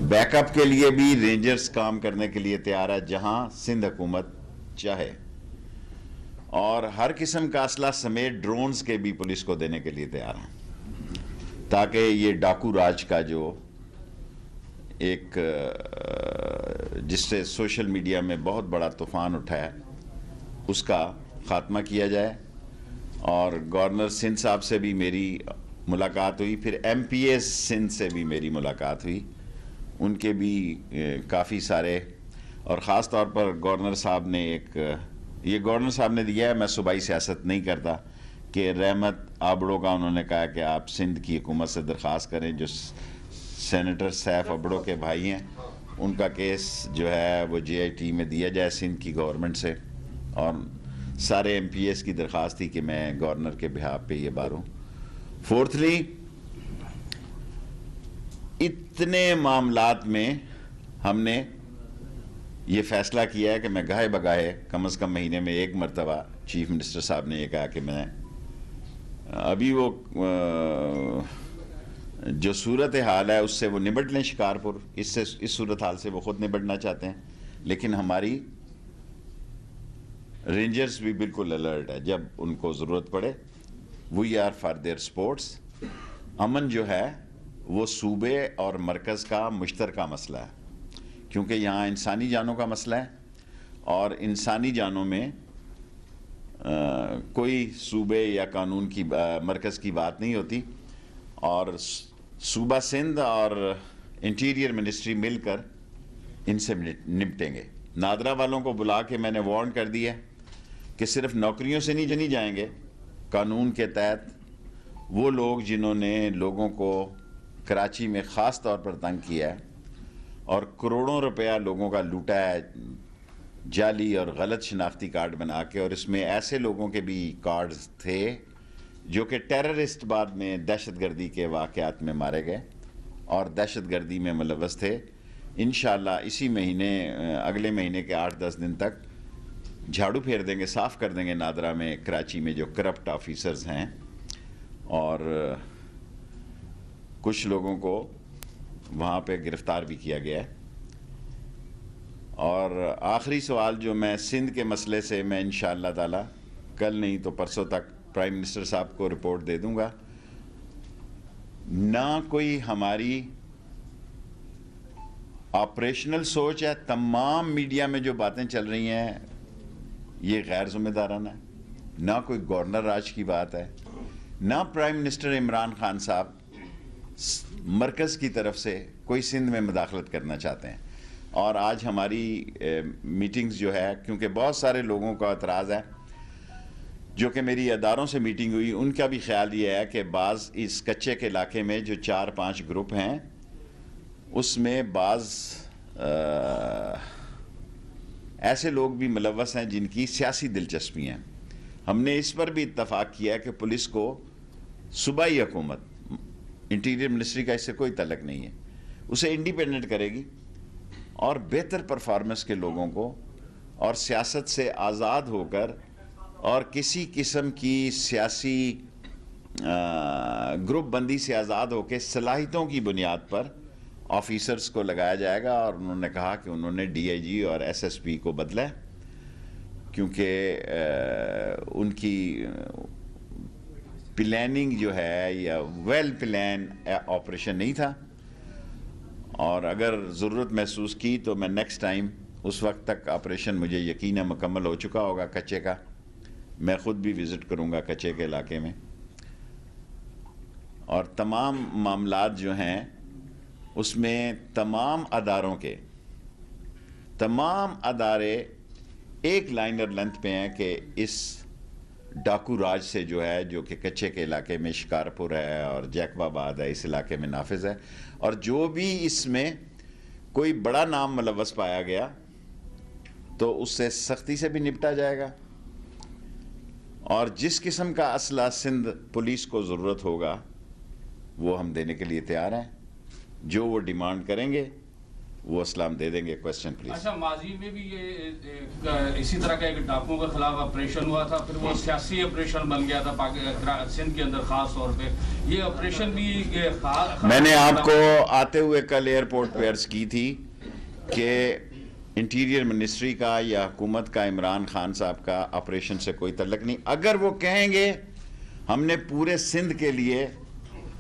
Back up کے لیے بھی رینجرز کام کرنے کے لیے تیار ہے جہاں سندھ حکومت چاہے، اور ہر قسم کا اسلحہ سمیت ڈرونز کے بھی پولیس کو دینے کے لیے تیار ہیں، تاکہ یہ ڈاکو راج کا جو ایک جس سے سوشل میڈیا میں بہت بڑا طوفان اٹھا ہے اس کا خاتمہ کیا جائے۔ اور گورنر سندھ صاحب سے بھی میری ملاقات ہوئی، پھر ایم پی اے سندھ سے بھی میری ملاقات ہوئی، ان کے بھی کافی سارے، اور خاص طور پر گورنر صاحب نے یہ گورنر صاحب نے دیا ہے، میں صوبائی سیاست نہیں کرتا، کہ رحمت آبڑو کا انہوں نے کہا کہ آپ سندھ کی حکومت سے درخواست کریں، جو سینیٹر سیف آبڑو کے بھائی ہیں، ان کا کیس جو ہے وہ جے آئی ٹی میں دیا جائے سندھ کی گورنمنٹ سے، اور سارے ایم پی ایس کی درخواست تھی کہ میں گورنر کے بہاف پہ یہ باروں۔ فورتھلی، اتنے معاملات میں ہم نے یہ فیصلہ کیا ہے کہ میں گاہے بگاہے کم از کم مہینے میں ایک مرتبہ چیف منسٹر صاحب نے یہ کہا کہ میں ابھی وہ جو صورتحال ہے اس سے وہ نبٹ لیں شکارپور، اس صورتحال سے وہ خود نبٹنا چاہتے ہیں، لیکن ہماری رینجرز بھی بالکل الرٹ ہے، جب ان کو ضرورت پڑے we are for their sports. امن جو ہے وہ صوبے اور مرکز کا مشترکہ مسئلہ ہے، کیونکہ یہاں انسانی جانوں کا مسئلہ ہے، اور انسانی جانوں میں کوئی صوبے یا قانون کی مرکز کی بات نہیں ہوتی، اور صوبہ سندھ اور انٹیریئر منسٹری مل کر ان سے نمٹیں گے۔ نادرا والوں کو بلا کے میں نے وارن کر دیا کہ صرف نوکریوں سے نہیں جائیں گے، قانون کے تحت وہ لوگ جنہوں نے لوگوں کو کراچی میں خاص طور پر تنگ کیا ہے اور کروڑوں روپیہ لوگوں کا لوٹا ہے جعلی اور غلط شناختی کارڈ بنا کے، اور اس میں ایسے لوگوں کے بھی کارڈز تھے جو کہ ٹیررسٹ بعد میں دہشت گردی کے واقعات میں مارے گئے اور دہشت گردی میں ملوث تھے۔ انشاءاللہ اسی مہینے، اگلے مہینے کے 8-10 دن تک جھاڑو پھیر دیں گے، صاف کر دیں گے نادرا میں، کراچی میں جو کرپٹ آفیسرز ہیں، اور کچھ لوگوں کو وہاں پہ گرفتار بھی کیا گیا ہے۔ اور آخری سوال جو میں سندھ کے مسئلے سے میں انشاءاللہ تعالی کل نہیں تو پرسوں تک پرائم منسٹر صاحب کو رپورٹ دے دوں گا۔ نہ کوئی ہماری آپریشنل سوچ ہے، تمام میڈیا میں جو باتیں چل رہی ہیں یہ غیر ذمہ دارانہ ہے، نہ کوئی گورنر راج کی بات ہے، نہ پرائم منسٹر عمران خان صاحب مرکز کی طرف سے کوئی سندھ میں مداخلت کرنا چاہتے ہیں۔ اور آج ہماری میٹنگز جو ہے، کیونکہ بہت سارے لوگوں کا اعتراض ہے، جو کہ میری اداروں سے میٹنگ ہوئی، ان کا بھی خیال یہ ہے کہ بعض اس کچے کے علاقے میں جو 4-5 گروپ ہیں اس میں بعض ایسے لوگ بھی ملوث ہیں جن کی سیاسی دلچسپی ہیں۔ ہم نے اس پر بھی اتفاق کیا ہے کہ پولیس کو صوبائی حکومت، انٹیریئر منسٹری کا اس سے کوئی تعلق نہیں ہے، اسے انڈیپینڈنٹ کرے گی، اور بہتر پرفارمنس کے لوگوں کو، اور سیاست سے آزاد ہو کر اور کسی قسم کی سیاسی گروپ بندی سے آزاد ہو کے صلاحیتوں کی بنیاد پر آفیسرز کو لگایا جائے گا۔ اور انہوں نے کہا کہ انہوں نے ڈی آئی جی اور ایس ایس پی کو بدلا ہے، کیونکہ ان کی پلاننگ جو ہے یا ویل پلان آپریشن نہیں تھا، اور اگر ضرورت محسوس کی تو میں نیکسٹ ٹائم، اس وقت تک آپریشن مجھے یقیناً مکمل ہو چکا ہوگا کچے کا، میں خود بھی وزٹ کروں گا کچے کے علاقے میں، اور تمام معاملات جو ہیں اس میں تمام اداروں کے تمام ادارے ایک لائنر لینتھ پہ ہیں کہ اس ڈاکو راج سے جو ہے، جو کہ کچے کے علاقے میں شکارپور ہے اور جیکب آباد ہے، اس علاقے میں نافذ ہے، اور جو بھی اس میں کوئی بڑا نام ملوث پایا گیا تو اس سے سختی سے بھی نپٹا جائے گا، اور جس قسم کا اسلحہ سندھ پولیس کو ضرورت ہوگا وہ ہم دینے کے لیے تیار ہیں۔ جو وہ ڈیمانڈ کریں گے وہ اسلام دے دیں گے. Question please. اچھا ماضی میں بھی یہ اسی طرح کا ایک ڈاکوؤں کے خلاف آپریشن ہوا تھا, پھر وہ سیاسی آپریشن بن گیا تھا سندھ کے اندر خاص طور پہ. یہ آپریشن بھی میں نے آپ کو آتے ہوئے کل ایئرپورٹ پہ عرض کی تھی کہ انٹیریئر منسٹری کا یا حکومت کا عمران خان صاحب کا آپریشن سے کوئی تعلق نہیں. اگر وہ کہیں گے ہم نے پورے سندھ کے لیے,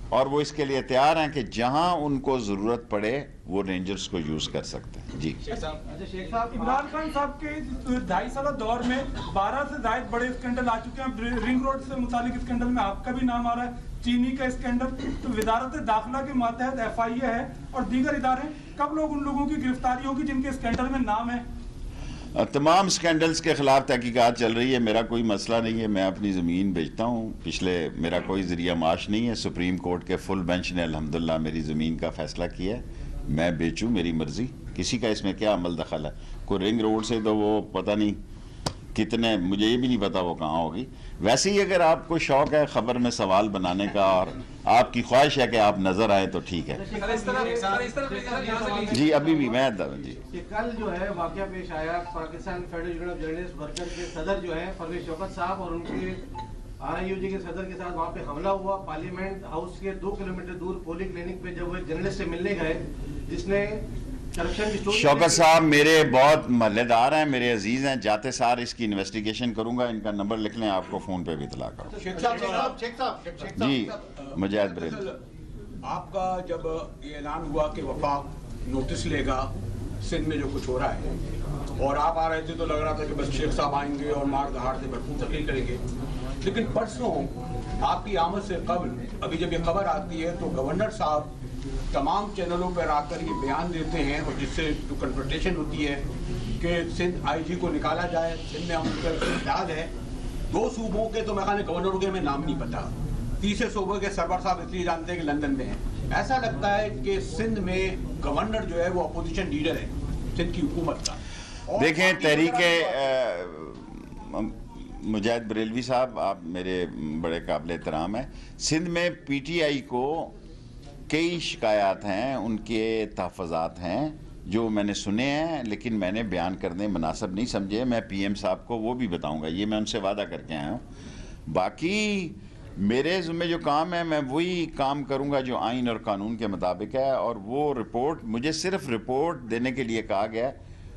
اور وہ اس کے لیے تیار ہیں کہ جہاں ان کو ضرورت پڑے وہ رینجرز کو یوز کر سکتے ہیں. جی شیخ صاحب, عمران خان صاحب کے 2.5 سالہ دور میں 12 سے زائد بڑے اسکینڈل آ چکے ہیں. رنگ روڈ سے متعلق اسکینڈل میں آپ کا بھی نام آ رہا ہے, چینی کا اسکینڈل, تو وزارت داخلہ کے ماتحت FIA ہے اور دیگر ادارے. کب لوگ ان لوگوں کی گرفتاری ہوگی جن کے اسکینڈل میں نام ہے؟ تمام سکینڈلز کے خلاف تحقیقات چل رہی ہے. میرا کوئی مسئلہ نہیں ہے, میں اپنی زمین بیچتا ہوں. میرا کوئی ذریعہ معاش نہیں ہے. سپریم کورٹ کے فل بینچ نے الحمدللہ میری زمین کا فیصلہ کیا ہے, میں بیچوں, میری مرضی. کسی کا اس میں کیا عمل دخل ہے؟ کوئی رنگ روڈ سے تو وہ پتہ نہیں کتنے, مجھے یہ بھی نہیں پتا وہ کہاں ہوگی. ویسے ہی اگر آپ کو شوق ہے خبر میں سوال بنانے کا اور آپ کی خواہش ہے کہ آپ نظر آئیں تو ٹھیک ہے. جی ابھی بھی میں جی کل جو ہے واقعہ پیش آیا, Pakistan federal union of journalist worker کے صدر جو ہے پرویز شوکت صاحب اور ان کے RIUG کے صدر کے ساتھ وہاں پہ حملہ ہوا. پارلیمنٹ ہاؤس کے 2 کلومیٹر دور پولنگ کلینک پہ جب وہ ایک جرنلسٹ سے ملنے گئے جس نے شوکت صاحب میرے بہت محلے دار ہیں, میرے عزیز ہیں, جاتے سار اس کی انویسٹیگیشن کروں گا. ان کا نمبر لکھ لیں, آپ کو فون پہ بھی اطلاع کروں. جی مجاہد بریلوی, آپ کا جب یہ اعلان ہوا کہ وفاق نوٹس لے گا سندھ میں جو کچھ ہو رہا ہے, اور آپ آ رہے تھے تو لگ رہا تھا کہ بس شیخ صاحب آئیں گے اور مار دہاڑ سے بھرپور تقریر کریں گے, لیکن پرسوں آپ کی آمد سے قبل ابھی جب یہ خبر آتی ہے تو گورنر صاحب تمام چینلوں پر آ کر یہ بیان دیتے ہیں, اور جس سے جو کنفرنٹیشن ہوتی ہے کہ سندھ IG کو نکالا جائے, سندھ میں ہم کا خیال ہے 2 صوبوں کے تو میں خیال گورنروں کے ہمیں نام نہیں پتا, تیسرے صوبے کے سرور صاحب اس لیے جانتے ہیں کہ لندن میں ہیں. ایسا لگتا ہے کہ سندھ میں گورنر جو ہے وہ اپوزیشن لیڈر ہے سندھ کی حکومت کا. دیکھیں تحریک مجاہد بریلوی صاحب, آپ میرے بڑے قابل احترام ہیں. سندھ میں PTI کو کئی شکایات ہیں, ان کے تحفظات ہیں جو میں نے سنے ہیں, لیکن میں نے بیان کرنے مناسب نہیں سمجھے. میں PM صاحب کو وہ بھی بتاؤں گا, یہ میں ان سے وعدہ کر کے آیا ہوں. باقی میرے ذمہ جو کام ہے میں وہی کام کروں گا جو آئین اور قانون کے مطابق ہے, اور وہ رپورٹ مجھے صرف رپورٹ دینے کے لیے کہا گیا,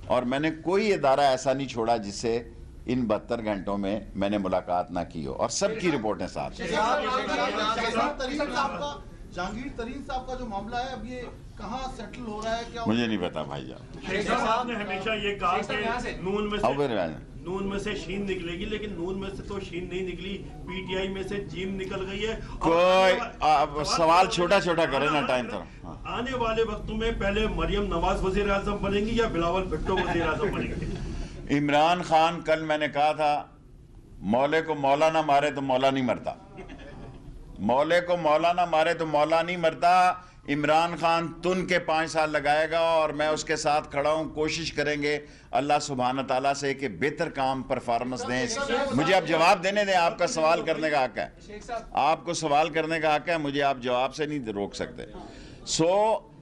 اور میں نے کوئی ادارہ ایسا نہیں چھوڑا جس سے ان 72 گھنٹوں میں میں نے ملاقات نہ کی ہو, اور سب کی رپورٹیں ساتھ. جہانگیر ترین صاحب کا جو معاملہ ہے اب یہ کہاں سیٹل ہو رہا ہے, کیا مجھے نہیں پتا بھائی جان. شیخ صاحب نے ہمیشہ یہ کہا کہ نون میں سے شین نکلے گی, لیکن نون میں سے تو شین نہیں نکلی, PTI میں سے جیم نکل گئی ہے. کوئی سوال چھوٹا چھوٹا کرے نا, ٹائم تھا. آنے والے وقتوں میں پہلے مریم نواز وزیر اعظم بنیں گی یا بلاول بھٹو وزیر اعظم بنیں گے؟ عمران خان, کل میں نے کہا تھا مولے کو مولا نہ مارے تو مولا نہیں مرتا, مولے کو مولا نہ مارے تو مولا نہیں مرتا. عمران خان تن کے 5 سال لگائے گا, اور میں اس کے ساتھ کھڑا ہوں. کوشش کریں گے اللہ سبحانہ تعالیٰ سے کہ بہتر کام پرفارمنس دیں. مجھے آپ جواب دینے دیں, آپ کا سوال کرنے کا حق ہے, آپ کو سوال کرنے کا حق ہے, مجھے آپ جواب سے نہیں روک سکتے.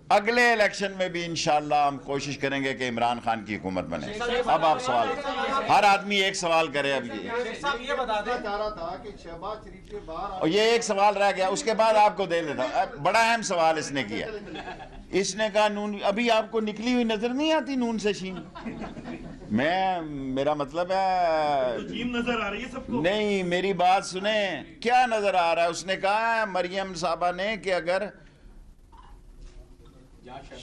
اگلے الیکشن میں بھی انشاءاللہ ہم کوشش کریں گے کہ عمران خان کی حکومت بنے. اب آپ سوال, ہر آدمی ایک سوال کرے. اب یہ بتا دیں چاہ رہا تھا کہ شہباز شریف کے باہر, اور یہ ایک سوال رہ گیا, اس کے بعد آپ کو دے دیتا. بڑا اہم سوال اس نے کیا, اس نے کہا نون, ابھی آپ کو نکلی ہوئی نظر نہیں آتی نون سے شین؟ میرا مطلب ہے جیم نظر آ رہی ہے سب کو. نہیں, میری بات سنیں, کیا نظر آ رہا ہے؟ اس نے کہا مریم صاحبہ نے کہ اگر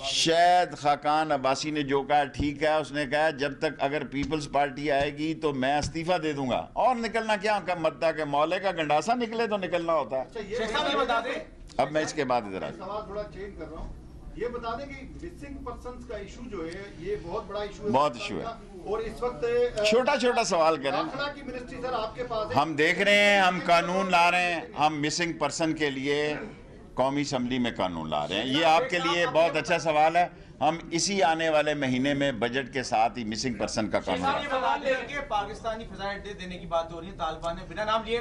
شاید خاقان عباسی نے جو کہا ٹھیک ہے, اس نے کہا جب تک اگر پیپلز پارٹی آئے گی تو میں استعفیٰ دے دوں گا, اور نکلنا کیا مدتا کہ مولے کا گنڈاسا نکلے تو نکلنا ہوتا ہے. اب میں اس کے بعد ادھر سوال تھوڑا چینج کر رہا ہوں. یہ بتا دیں کہ مسنگ پرسنز کا ایشو جو ہے یہ بہت بڑا ایشو ہے, بہت ایشو ہے, اور اس وقت چھوٹا چھوٹا سوال کریں. داخلہ کی منسٹری سر آپ کے پاس ہے, ہم دیکھ رہے ہیں, ہم قانون لا رہے ہیں, ہم مسنگ پرسن کے لیے قومی اسمبلی میں قانون لا رہے ہیں. یہ آپ کے لیے بہت اچھا سوال ہے. ہم اسی آنے والے مہینے میں بجٹ کے ساتھ ہی مسنگ پرسن کا قانون یہ بتا دیں کہ پاکستانی فضائے اڈے دینے کی بات ہو رہی ہے. طالبان نے بنا نام لیے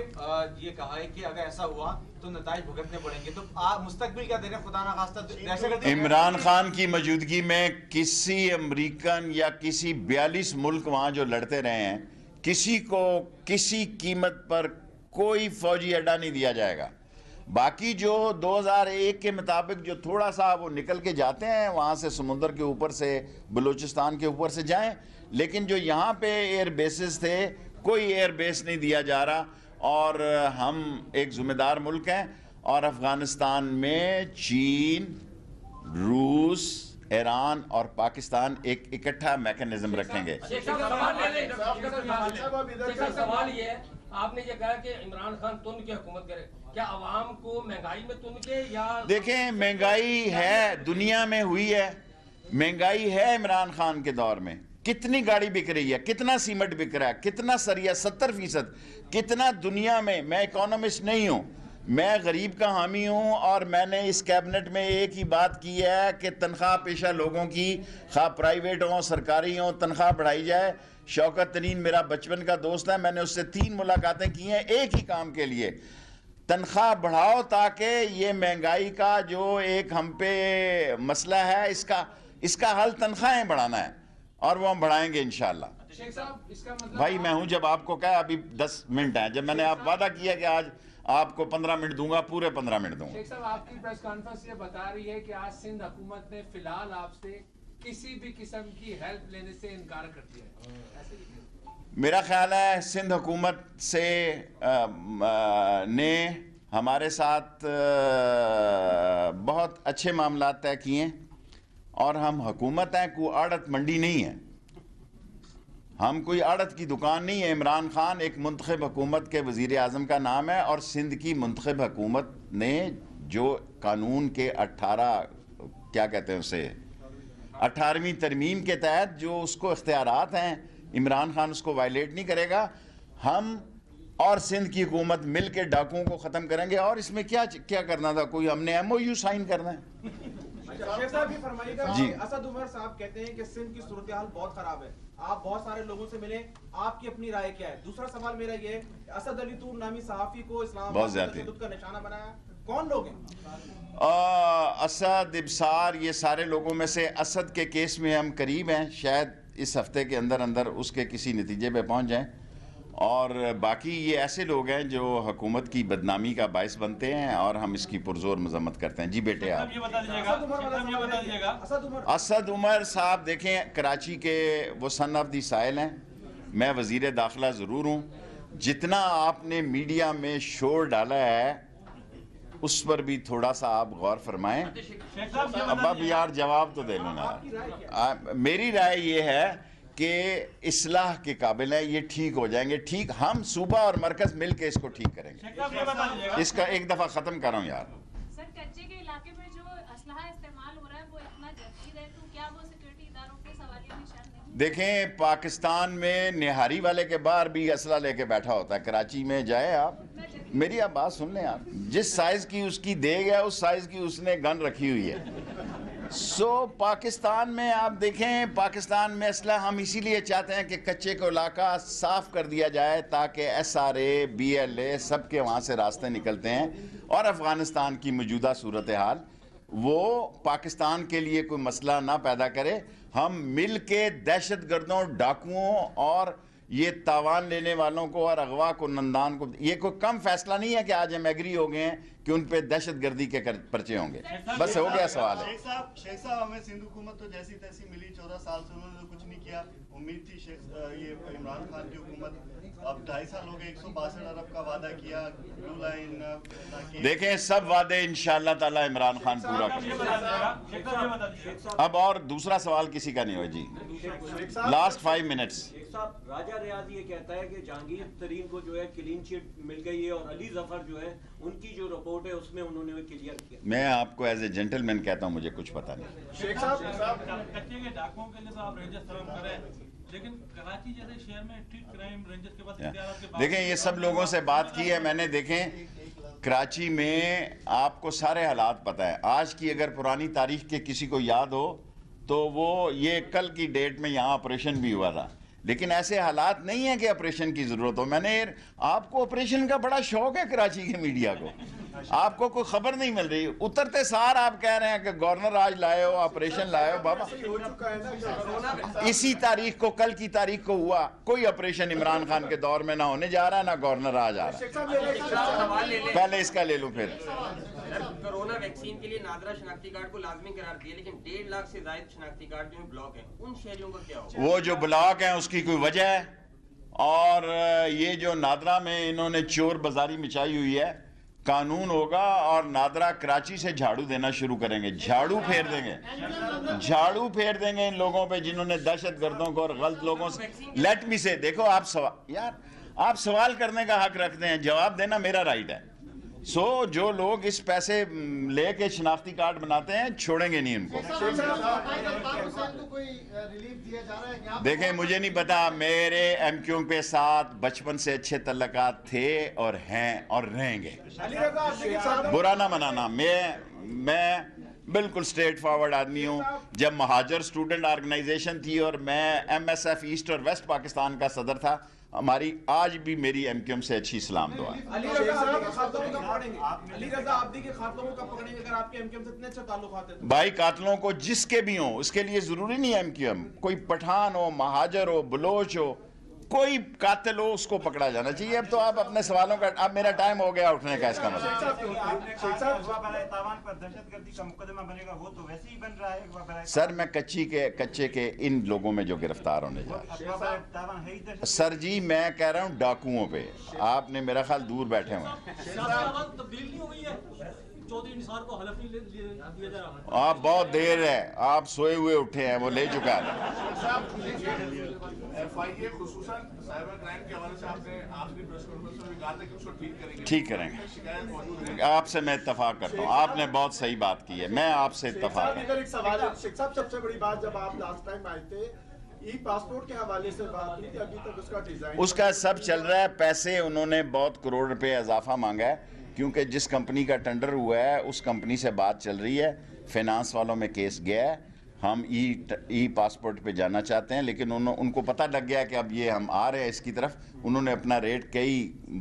یہ کہا ہے کہ اگر ایسا ہوا تو نتائج بھگتنے پڑیں گے. تو آپ مستقبل کیا دے رہے ہیں خدا نخواستہ دہشت گردی؟ عمران خان کی موجودگی میں کسی امریکن یا کسی 42 ملک وہاں جو لڑتے رہے ہیں, کسی کو کسی قیمت پر کوئی فوجی اڈا نہیں دیا جائے گا. باقی جو 2001 کے مطابق جو تھوڑا سا وہ نکل کے جاتے ہیں وہاں سے سمندر کے اوپر سے, بلوچستان کے اوپر سے جائیں, لیکن جو یہاں پہ ایئر بیسز تھے کوئی ایئر بیس نہیں دیا جا رہا. اور ہم ایک ذمہ دار ملک ہیں اور افغانستان میں چین, روس, ایران اور پاکستان ایک اکٹھا میکنزم رکھیں گے. سوال یہ ہے, آپ نے یہ کہا کہ عمران خان تن کی حکومت کرے, کیا عوام کو مہنگائی میں تن کے یا؟ دیکھیں مہنگائی ہے, دنیا میں ہوئی ہے مہنگائی ہے. عمران خان کے دور میں کتنی گاڑی بک رہی ہے, کتنا سیمنٹ بک رہا ہے, کتنا سریا, 70%, کتنا دنیا میں. میں اکانومسٹ نہیں ہوں, میں غریب کا حامی ہوں, اور میں نے اس کیبنٹ میں ایک ہی بات کی ہے کہ تنخواہ پیشہ لوگوں کی, خواہ پرائیویٹ ہوں سرکاری ہوں, تنخواہ بڑھائی جائے. شوکت ترین میرا بچپن کا دوست ہے, میں نے اس سے 3 ملاقاتیں کی ہیں ایک ہی کام کے لیے, تنخواہ بڑھاؤ تاکہ یہ مہنگائی کا جو ایک ہم پہ مسئلہ ہے اس کا حل تنخواہیں بڑھانا ہے, اور وہ ہم بڑھائیں گے انشاءاللہ. بھائی میں ہوں, جب آپ کو کہا ابھی 10 منٹ ہیں, جب میں نے آپ وعدہ کیا کہ آج آپ کو 15 منٹ دوں گا, پورے 15 منٹ دوں گا. شیخ صاحب آپ کی پریس کانفرنس یہ بتا رہی ہے کہ آج سندھ حکومت نے فی الحال آپ سے کسی بھی قسم کی ہیلپ لینے سے انکار کر دیا ہے, ایسے ہی؟ میرا خیال ہے سندھ حکومت سے نے ہمارے ساتھ بہت اچھے معاملات طے کیے, اور ہم حکومت ہیں, کوئی آڑت منڈی نہیں ہے, ہم کوئی آڑت کی دکان نہیں ہے. عمران خان ایک منتخب حکومت کے وزیر اعظم کا نام ہے, اور سندھ کی منتخب حکومت نے جو قانون کے 18ویں ترمیم کے تحت جو اس کو اختیارات ہیں, عمران خان اس کو وائلیٹ نہیں کرے گا. ہم اور سندھ کی حکومت مل کے ڈاکوؤں کو ختم کریں گے. اور اس میں کیا کرنا تھا, کوئی ہم نے MOU سائن کرنا ہے. شیخ صاحب یہ فرمائیے گا, جی. اسد عمر صاحب کہتے ہیں کہ سندھ کی صورتحال بہت خراب ہے, آپ بہت سارے لوگوں سے ملے, آپ کی اپنی رائے کیا ہے؟ دوسرا سوال میرا یہ ہے, اسد علی طور نامی صحافی کو اسلام آباد میں تشدد کا نشانہ بنایا, کون لوگ ہیں؟ اسد, ابصار, یہ سارے لوگوں میں سے اسد کے کیس میں ہم قریب ہیں, شاید اس ہفتے کے اندر اس کے کسی نتیجے پہ پہنچ جائیں. اور باقی یہ ایسے لوگ ہیں جو حکومت کی بدنامی کا باعث بنتے ہیں, اور ہم اس کی پرزور مذمت کرتے ہیں. جی بیٹے آپ. اسد عمر صاحب دیکھیں, کراچی کے وہ سن آف دی سائل ہیں, میں وزیر داخلہ ضرور ہوں. جتنا آپ نے میڈیا میں شور ڈالا ہے اس پر بھی تھوڑا سا آپ غور فرمائیں. اب یار جواب تو دے لوں نا. میری رائے یہ ہے کہ اصلاح کے قابل ہے, یہ ٹھیک ہو جائیں گے. ٹھیک, ہم صوبہ اور مرکز مل کے اس کو ٹھیک کریں گے. اس کا ایک دفعہ ختم کر رہا ہوں یار. سر, کچے کے علاقے میں جو اسلحہ استعمال ہو رہا ہے وہ اتنا جدید ہے, تو کیا وہ سیکورٹی اداروں کے سوالیہ نشان نہیں؟ دیکھیں پاکستان میں نہاری والے کے باہر بھی اسلحہ لے کے بیٹھا ہوتا ہے. کراچی میں جائے آپ, میری آپ بات سن لیں آپ, جس سائز کی اس کی دیگ ہے اس سائز کی اس نے گن رکھی ہوئی ہے. پاکستان میں آپ دیکھیں, پاکستان میں اسلحہ ہم اسی لیے چاہتے ہیں کہ کچے کو علاقہ صاف کر دیا جائے تاکہ SRA, BLA سب کے وہاں سے راستے نکلتے ہیں. اور افغانستان کی موجودہ صورتحال وہ پاکستان کے لیے کوئی مسئلہ نہ پیدا کرے. ہم مل کے دہشت گردوں, ڈاکوؤں اور یہ تاوان لینے والوں کو اور اغوا کو, نندان کو, یہ کوئی کم فیصلہ نہیں ہے کہ آج ہم ایگری ہو گئے ہیں کہ ان پہ دہشت گردی کے پرچے ہوں گے. بس ہو گیا سوال ہے. شیخ صاحب ہمیں سندھ حکومت تو جیسی تیسی ملی, 14 سال سے انہوں نے کچھ نہیں کیا. امید تھی یہ عمران خان کی حکومت, اب 2.5 سال ہو گئے, 162 ارب کا وعدہ کیا, بلو لائن. دیکھیں سب وعدے انشاءاللہ تعالی عمران خان پورا کرے. اب اور دوسرا سوال کسی کا نہیں ہو. جی لاسٹ 5 منٹس. راجہ ریاض یہ کہتا ہے کہ جہانگیر ترین کو جو ہے کلین چٹ مل گئی ہے, اور علی ظفر جو ہے ان کی جو رپورٹ ہے اس میں انہوں نے کلیئر کیا. میں آپ کو ایز اے جنٹلمین کہتا ہوں, مجھے کچھ پتا نہیں. شیخ صاحب کچے کے ڈاکوؤں کے لیے تو آپ رینجرز فراہم کریں, لیکن کراچی جیسے شہر میں ٹھیک کرائم رینجرز کے پاس اختیارات کے بعد. دیکھیں یہ سب لوگوں سے بات کی ہے میں نے. دیکھیں کراچی میں آپ کو سارے حالات پتہ ہیں. آج کی اگر پرانی تاریخ کے کسی کو یاد ہو تو وہ یہ کل کی ڈیٹ میں یہاں آپریشن بھی ہوا تھا, لیکن ایسے حالات نہیں ہیں کہ آپریشن کی ضرورت ہو. میں نے آپ کو آپریشن کا بڑا شوق ہے کراچی کے میڈیا کو, آپ کو کوئی خبر نہیں مل رہی. اترتے سار آپ کہہ رہے ہیں کہ گورنر آج لائے ہو, آپریشن لائے ہو. بابا اسی تاریخ کو, کل کی تاریخ کو ہوا. کوئی آپریشن عمران خان کے دور میں نہ ہونے جا رہا, نہ گورنر آج آ رہا. پہلے اس کا لے لوں پھر. کرونا ویکسین کے لیے نادرا شناختی کارڈ کو لازمی قرار دیا, لیکن 1.5 لاکھ سے زائد شناختی کارڈ جو بلاک ہیں, ان شہریوں کا کیا ہوگا؟ وہ جو بلاک ہیں اس کی کوئی وجہ ہے, اور یہ جو نادرا میں انہوں نے چور بازاری مچائی ہوئی ہے, قانون ہوگا اور نادرا کراچی سے جھاڑو دینا شروع کریں گے. جھاڑو پھیر دیں گے, جھاڑو پھیر دیں گے ان لوگوں پہ جنہوں نے دہشت گردوں کو اور غلط لوگوں سے. لیٹ می سے, دیکھو آپ آپ سوال کرنے کا حق رکھتے ہیں, جواب دینا میرا رائٹ ہے. جو لوگ اس پیسے لے کے شناختی کارڈ بناتے ہیں چھوڑیں گے نہیں ان کو. دیکھیں مجھے نہیں پتا, میرے ایم کیو پہ ساتھ بچپن سے اچھے تعلقات تھے اور ہیں اور رہیں گے. برا نہ منانا, میں بالکل سٹریٹ فارورڈ آدمی ہوں. جب مہاجر سٹوڈنٹ آرگنائزیشن تھی اور میں ایم ایس ایف ایسٹ اور ویسٹ پاکستان کا صدر تھا, ہماری آج بھی میری ایم کیو ایم سے اچھی سلام دعا. علی رضا عابدی کے خاتموں کو کب پکڑیں گے اگر آپ کے ایم کیو ایم سے اتنے اچھے تعلقات ہیں؟ بھائی قاتلوں کو جس کے بھی ہوں, اس کے لیے ضروری نہیں ایم کیو ایم, کوئی پٹھان ہو, مہاجر ہو, بلوچ ہو, کوئی قاتل ہو, اس کو پکڑا جانا چاہیے. اب تو آپ اپنے سوالوں کا, اب میرا ٹائم ہو گیا اٹھنے کا. اس کا مطلب سر میں کچے کے ان لوگوں میں جو گرفتار ہونے جا رہے ہیں سر جی, میں کہہ رہا ہوں ڈاکوؤں پہ. آپ نے میرا خیال دور بیٹھے ہوئے آپ بہت دیر ہے, آپ سوئے ہوئے اٹھے ہیں, وہ لے چکا ہے. ٹھیک کریں گے, آپ سے میں اتفاق کرتا ہوں. آپ نے بہت صحیح بات کی ہے, میں آپ سے اتفاق کرتا ہوں. سب سے بڑی بات, جب آپ لاسٹ ٹائم آئے تھے ای پاسپورٹ کے حوالے سے بات ہوئی تھی, ابھی تک اس کا ڈیزائن اس کا سب چل رہا ہے. پیسے انہوں نے بہت کروڑ روپے اضافہ مانگا ہے, کیونکہ جس کمپنی کا ٹینڈر ہوا ہے اس کمپنی سے بات چل رہی ہے. فینانس والوں میں کیس گیا ہے, ہم ای پاسپورٹ پہ جانا چاہتے ہیں, لیکن ان کو پتہ لگ گیا کہ اب یہ ہم آ رہے ہیں اس کی طرف. انہوں نے اپنا ریٹ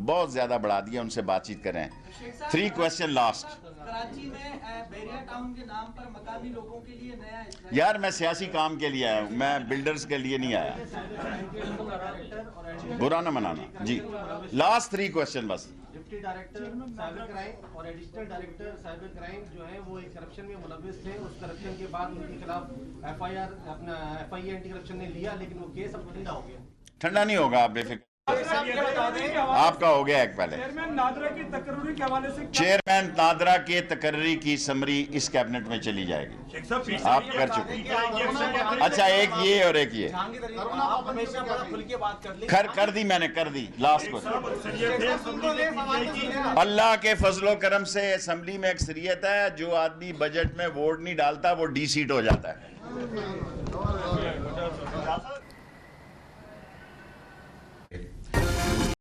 بہت زیادہ بڑھا دیا. ان سے بات چیت کریں. 3 کویسچن لاسٹ. کراچی میں بیریا ٹاؤن کے نام پر مقامی لوگوں کے لیے نیا یار میں سیاسی کام کے لیے آیا ہوں, میں بلڈرز کے لیے نہیں آیا. برا نہ منانا جی. لاسٹ 3 کویسچن بس. ڈپٹی ڈائریکٹر سائبر کرائم اور ایڈیشنل ڈائریکٹر سائبر کرائم جو ہے وہ ایک کرپشن میں ملوث تھے. اس کرپشن کے بعد ان کے خلاف ایف آئی اے اینٹی کرپشن نے لیا, لیکن وہ کیس اب ٹھنڈا ہو گیا. ٹھنڈا نہیں ہوگا, آپ بے فکر. آپ کا ہو گیا ایک پہلے. چیئرمین نادرا کی تقرری کے حوالے سے, چیئرمین نادرا کے تقرری کی سمری اس کیبنٹ میں چلی جائے گی. آپ کر چکے. اچھا ایک یہ اور ایک یہ کر دی, میں نے کر دی. لاسٹ کو اللہ کے فضل و کرم سے اسمبلی میں اکثریت ہے. جو آدمی بجٹ میں ووٹ نہیں ڈالتا وہ ڈی سیٹ ہو جاتا ہے.